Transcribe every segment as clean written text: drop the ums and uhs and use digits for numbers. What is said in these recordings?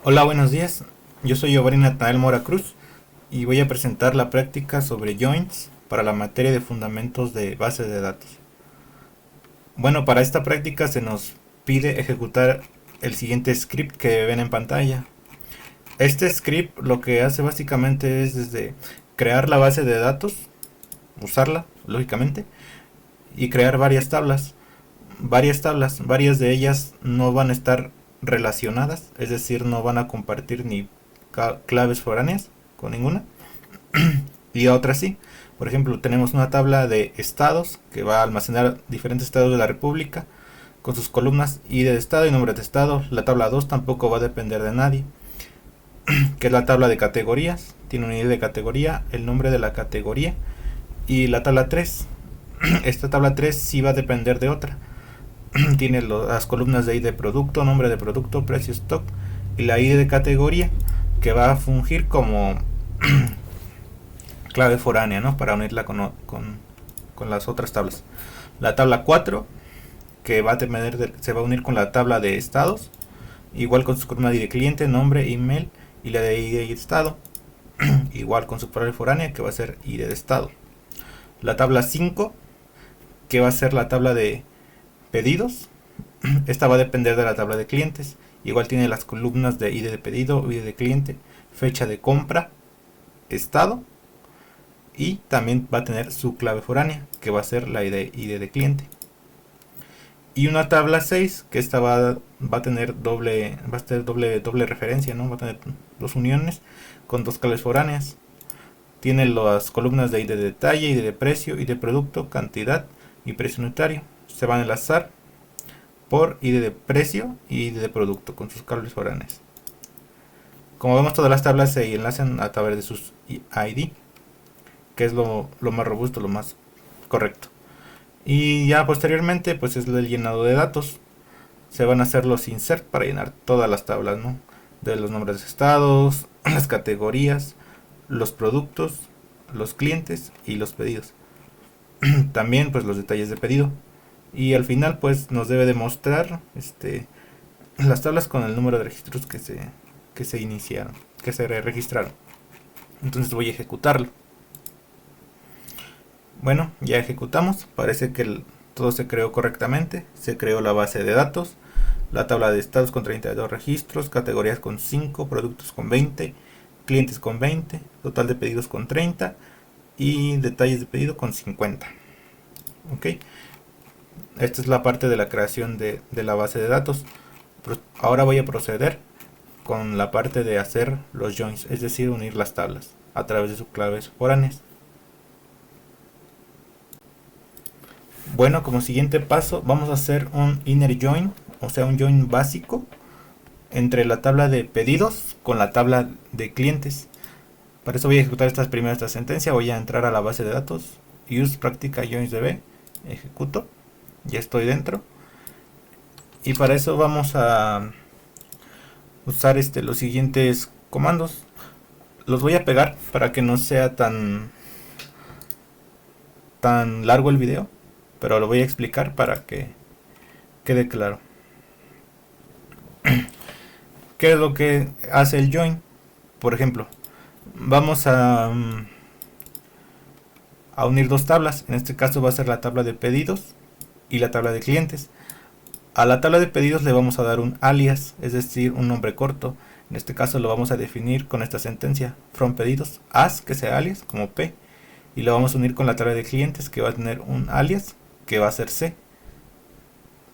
Hola, buenos días. Yo soy Giovanni Natanael Mora Cruz y voy a presentar la práctica sobre joins para la materia de fundamentos de bases de datos. Bueno, para esta práctica se nos pide ejecutar el siguiente script que ven en pantalla. Este script lo que hace básicamente es desde crear la base de datos, usarla, lógicamente, y crear varias de ellas no van a estar relacionadas, es decir, no van a compartir ni claves foráneas con ninguna, y otras sí. Por ejemplo, tenemos una tabla de estados que va a almacenar diferentes estados de la República con sus columnas ID de estado y nombre de estado. La tabla 2 tampoco va a depender de nadie, que es la tabla de categorías. Tiene un ID de categoría, el nombre de la categoría. Y la tabla 3, esta tabla 3 sí va a depender de otra. Tiene las columnas de ID de producto, nombre de producto, precio, stock y la ID de categoría, que va a fungir como clave foránea, ¿no? Para unirla con las otras tablas. La tabla 4, que va a se va a unir con la tabla de estados, igual con su columna de ID de cliente, nombre, email y la de ID de estado, igual con su clave foránea, que va a ser ID de estado. La tabla 5, que va a ser la tabla de pedidos. Esta va a depender de la tabla de clientes. Igual tiene las columnas de ID de pedido, ID de cliente, fecha de compra, estado, y también va a tener su clave foránea, que va a ser la ID de cliente. Y una tabla 6, que esta va a tener doble referencia, ¿no? Va a tener dos uniones con dos claves foráneas. Tiene las columnas de ID de detalle, ID de precio, ID de producto, cantidad y precio unitario. Se van a enlazar por ID de precio y ID de producto con sus claves foráneas. Como vemos, todas las tablas se enlazan a través de sus ID, que es lo más robusto, lo más correcto. Y ya posteriormente pues es el llenado de datos. Se van a hacer los insert para llenar todas las tablas, ¿no? De los nombres de estados, las categorías, los productos, los clientes y los pedidos. También pues los detalles de pedido. Y al final pues nos debe demostrar las tablas con el número de registros que se iniciaron, que se registraron. Entonces voy a ejecutarlo. Bueno, ya ejecutamos. Parece que todo se creó correctamente. Se creó la base de datos, la tabla de estados con 32 registros, categorías con 5, productos con 20, clientes con 20, total de pedidos con 30 y detalles de pedido con 50. Ok, esta es la parte de la creación de la base de datos. Ahora voy a proceder con la parte de hacer los joins, es decir, unir las tablas a través de sus claves foráneas. Bueno, como siguiente paso vamos a hacer un inner join, o sea, un join básico entre la tabla de pedidos con la tabla de clientes. Para eso voy a ejecutar esta sentencia. Voy a entrar a la base de datos, use practica joins-db, ejecuto, ya estoy dentro. Y para eso vamos a usar los siguientes comandos. Los voy a pegar para que no sea tan largo el video, pero lo voy a explicar para que quede claro. ¿Qué es lo que hace el join? Por ejemplo, vamos a unir dos tablas. En este caso va a ser la tabla de pedidos y la tabla de clientes. A la tabla de pedidos le vamos a dar un alias, es decir, un nombre corto. En este caso lo vamos a definir con esta sentencia, from pedidos as, que sea alias, como P. Y lo vamos a unir con la tabla de clientes, que va a tener un alias, que va a ser C.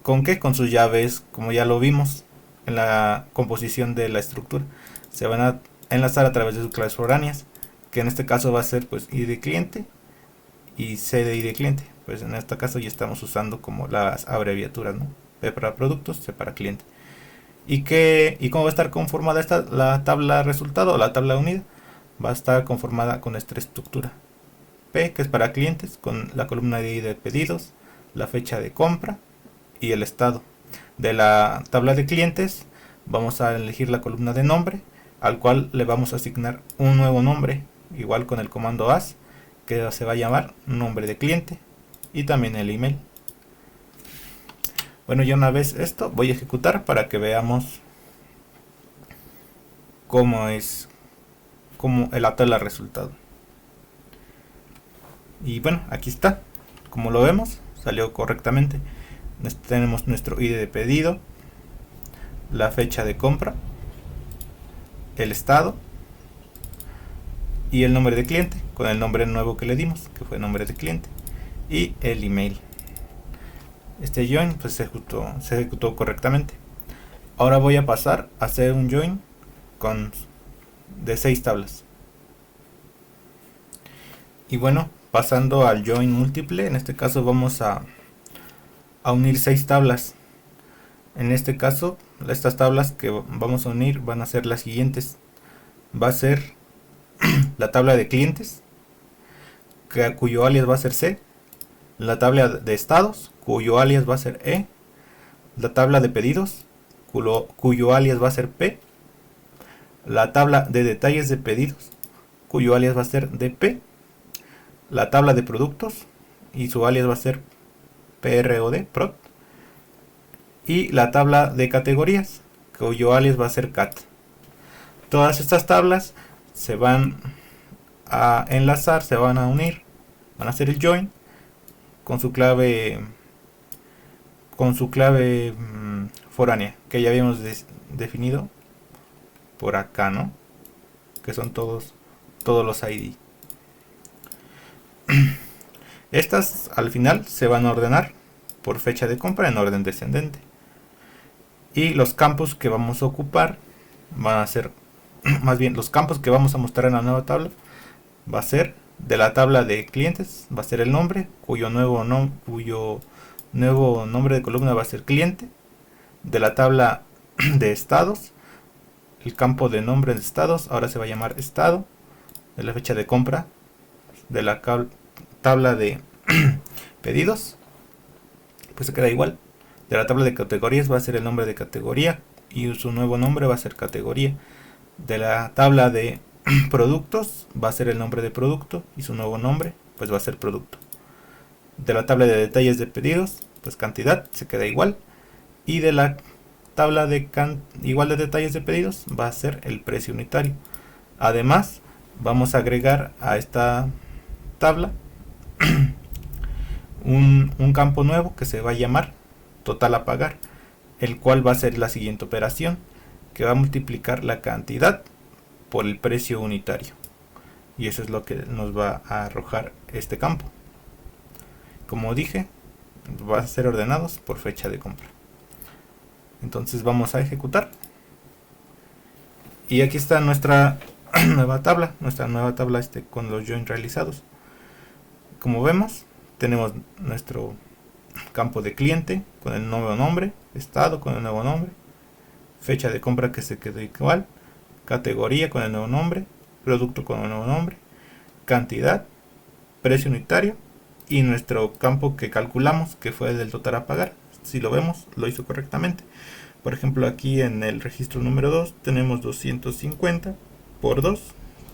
¿Con qué? Con sus llaves, como ya lo vimos en la composición de la estructura. Se van a enlazar a través de sus claves foráneas, que en este caso va a ser pues ID de cliente y C de ID de cliente. Pues en este caso ya estamos usando como las abreviaturas, ¿no? P para productos, C para cliente. ¿Y cómo va a estar conformada la tabla resultado o la tabla unida? Va a estar conformada con esta estructura. P, que es para clientes, con la columna de ID de pedidos, la fecha de compra y el estado. De la tabla de clientes vamos a elegir la columna de nombre, al cual le vamos a asignar un nuevo nombre, igual con el comando as, que se va a llamar nombre de cliente, y también el email. Bueno, ya una vez esto voy a ejecutar para que veamos cómo es la tabla resultado. Y bueno, aquí está, como lo vemos, salió correctamente. Tenemos nuestro ID de pedido, la fecha de compra, el estado y el nombre de cliente con el nombre nuevo que le dimos, que fue nombre de cliente, y el email. Este join pues se ejecutó correctamente. Ahora voy a pasar a hacer un join de 6 tablas. Y bueno, pasando al join múltiple, en este caso vamos a unir 6 tablas. En este caso, estas tablas que vamos a unir van a ser las siguientes. Va a ser la tabla de clientes, cuyo alias va a ser C, la tabla de estados, cuyo alias va a ser E, la tabla de pedidos, cuyo alias va a ser P, la tabla de detalles de pedidos, cuyo alias va a ser DP, la tabla de productos y su alias va a ser PROD, prod, y la tabla de categorías, cuyo alias va a ser cat. Todas estas tablas se van a enlazar, se van a unir, van a hacer el join con su clave foránea que ya habíamos definido por acá, ¿no? Que son todos los ID. Estas al final se van a ordenar por fecha de compra en orden descendente. Y los campos que vamos a ocupar van a ser, más bien los campos que vamos a mostrar en la nueva tabla, va a ser de la tabla de clientes, va a ser el nombre, cuyo nuevo nombre de columna va a ser cliente. De la tabla de estados, el campo de nombre de estados ahora se va a llamar estado. De la fecha de compra, de la tabla de pedidos, pues se queda igual. De la tabla de categorías va a ser el nombre de categoría y su nuevo nombre va a ser categoría. De la tabla de productos va a ser el nombre de producto y su nuevo nombre pues va a ser producto. De la tabla de detalles de pedidos, pues cantidad se queda igual. Y de la tabla de igual de detalles de pedidos va a ser el precio unitario. Además, vamos a agregar a esta tabla un campo nuevo que se va a llamar total a pagar, el cual va a ser la siguiente operación, que va a multiplicar la cantidad por el precio unitario. Y eso es lo que nos va a arrojar este campo. Como dije, va a ser ordenados por fecha de compra. Entonces vamos a ejecutar. Y aquí está nuestra nueva tabla con los join realizados. Como vemos, tenemos nuestro campo de cliente con el nuevo nombre, estado con el nuevo nombre, fecha de compra que se quedó igual, categoría con el nuevo nombre, producto con el nuevo nombre, cantidad, precio unitario y nuestro campo que calculamos que fue el del total a pagar. Si lo vemos, lo hizo correctamente. Por ejemplo, aquí en el registro número 2 tenemos 250 por 2,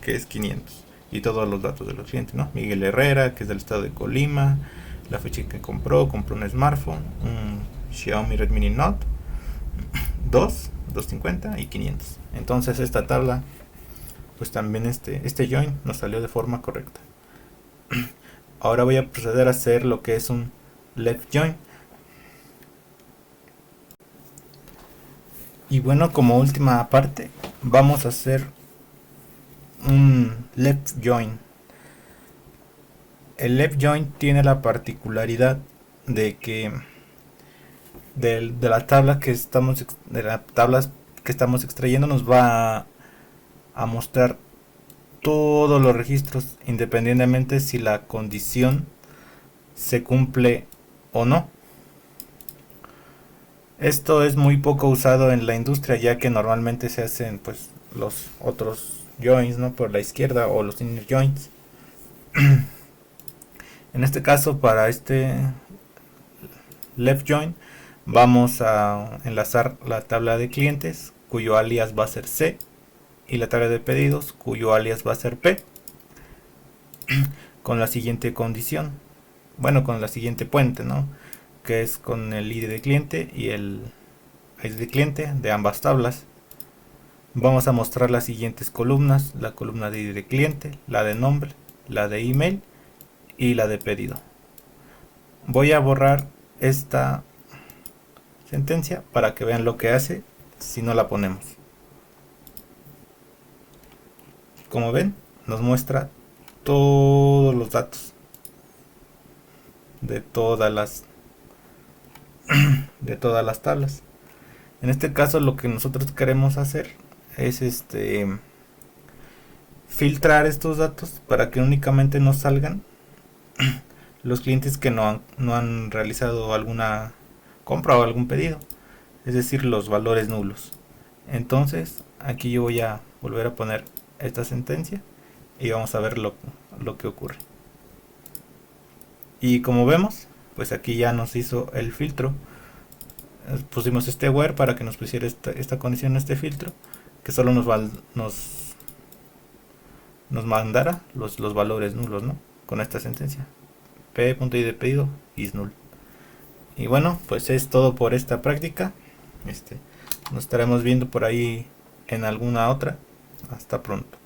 que es 500. Y todos los datos de los clientes, ¿no? Miguel Herrera, que es del estado de Colima, la fecha que compró un smartphone, un Xiaomi Redmi Note 2, 250 y 500. Entonces esta tabla, pues también este join nos salió de forma correcta. Ahora voy a proceder a hacer lo que es un left join. Y bueno, como última parte, vamos a hacer un left join. El left join tiene la particularidad de que de las tablas que estamos extrayendo nos va a mostrar todos los registros independientemente si la condición se cumple o no. Esto es muy poco usado en la industria, ya que normalmente se hacen pues los otros joins, ¿no? Por la izquierda, o los inner joins. En este caso, para este left join, vamos a enlazar la tabla de clientes, cuyo alias va a ser C, y la tabla de pedidos, cuyo alias va a ser P, con la siguiente condición. Bueno, con la siguiente puente, ¿no? Que es con el ID de cliente y el ID de cliente de ambas tablas. Vamos a mostrar las siguientes columnas: la columna de ID de cliente, la de nombre, la de email y la de pedido. Voy a borrar esta sentencia para que vean lo que hace si no la ponemos. Como ven, nos muestra todos los datos de todas las tablas. En este caso lo que nosotros queremos hacer es filtrar estos datos para que únicamente nos salgan los clientes que no han realizado alguna compra o algún pedido, es decir, los valores nulos. Entonces aquí yo voy a volver a poner esta sentencia y vamos a ver lo que ocurre. Y como vemos, pues aquí ya nos hizo el filtro. Pusimos este where para que nos pusiera esta condición, este filtro, que solo nos mandara los valores nulos, ¿no? Con esta sentencia: p.id de pedido is null. Y bueno, pues es todo por esta práctica. Nos estaremos viendo por ahí en alguna otra. Hasta pronto.